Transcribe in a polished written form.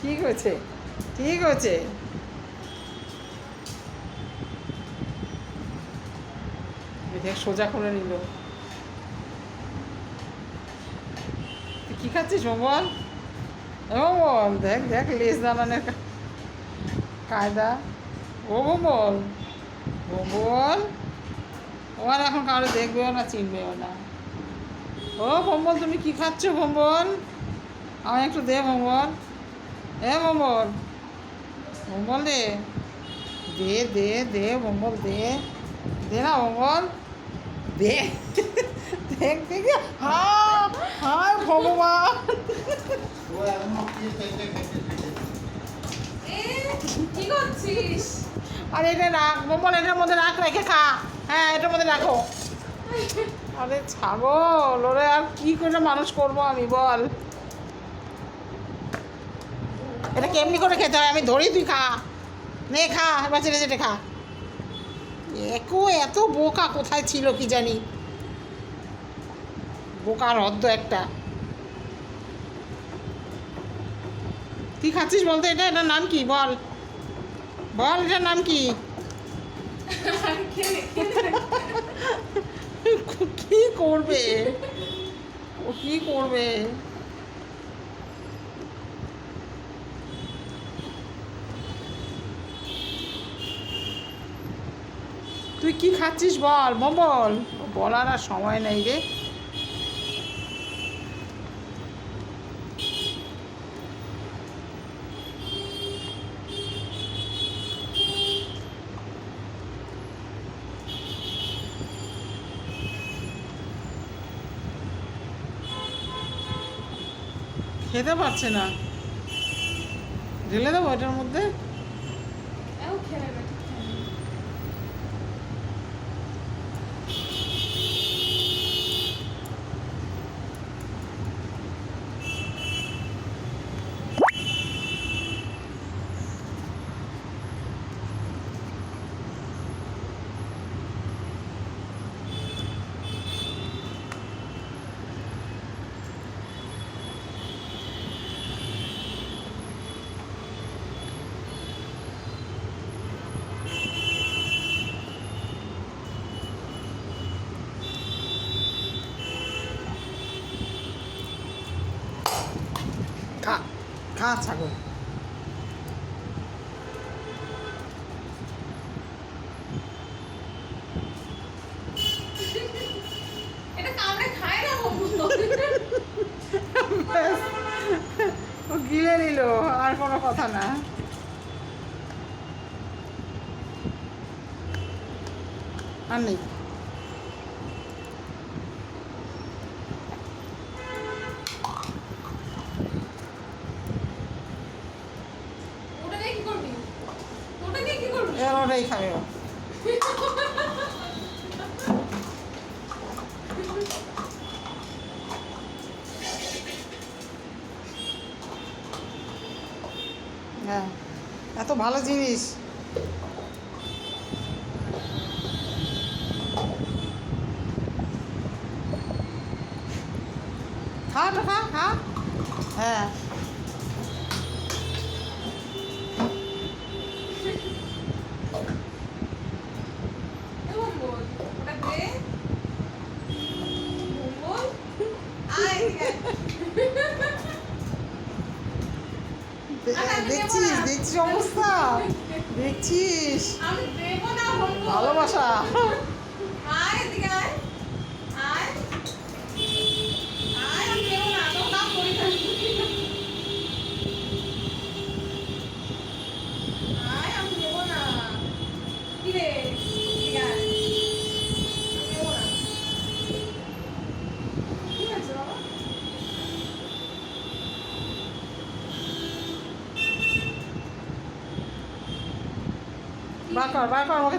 ঠিক হয়েছে, ঠিক হয়েছে। দেখ সোজা করে নিল। তুই কী খাচ্ছিস বল? বল, দেখ দেখ লেজ দানানের কায়দা। ও বল, বল। ও আর এখন কারো দেখবেও না, চিনবেও না। ও ভম্বল, তুমি কি খাচ্ছ ভম্বল? আমায় একটু দে ভম্বল। ভম্বল, ভম্বল দে, দে দে দে ভম্বল, দে দে না ভম্বল, দে। দেখ দেখ, হায় ভগবান। কি করছিস? আরে এটা রাখ ভম্বল, এটার মধ্যে রাখ, রেখে খা। হ্যাঁ, এটার মধ্যে রাখো। আরে ছাগল, ওরে আর কি করে মানুষ করবো আমি বল? এটা কেমনি করে খেতে হয় আমি ধরি, তুই খা। নে খা, এবার চেটে চেটে খা। এত বোকা কোথায় ছিল কি জানি, বোকার হদ্দ একটা। তুই খাচ্ছিস বলতে, এটার নাম কি বল? বল, এটার নাম কি? কি করবে ও, কি করবে? তুই কি খাচ্ছিস বল বল? বলার আর সময় নেই রে। খেতে পারছে না, ঢেলে দেবো এটার মধ্যে। খা, খা ছাগল। এটা কামড়ে খায় না বন্ধু। ও গিলে নিল, আর কোনো কথা না। আর নেই। ওটা দিয়ে কি করবি? ওটা দিয়ে কি করবি? এবার ওটাই খাবে ও। হ্যাঁ, এত ভালো জিনিস। খা তো খা, খা। হ্যাঁ, এ বল, ওটা দে। বল, আয় দেখছিস দেখছিস অবস্থা, দেখছিস আমি দেব না বন্ধু। ভালোবাসা। আয় এদিকে আয়। আয় আয়, আমি দেব না, তো কাজ করি না। আয়, আমি দেব না। কি রে, এদিকে আয়। আমি দেব না। কি হয়েছে বাবা? বার কর, বার কর, ওকে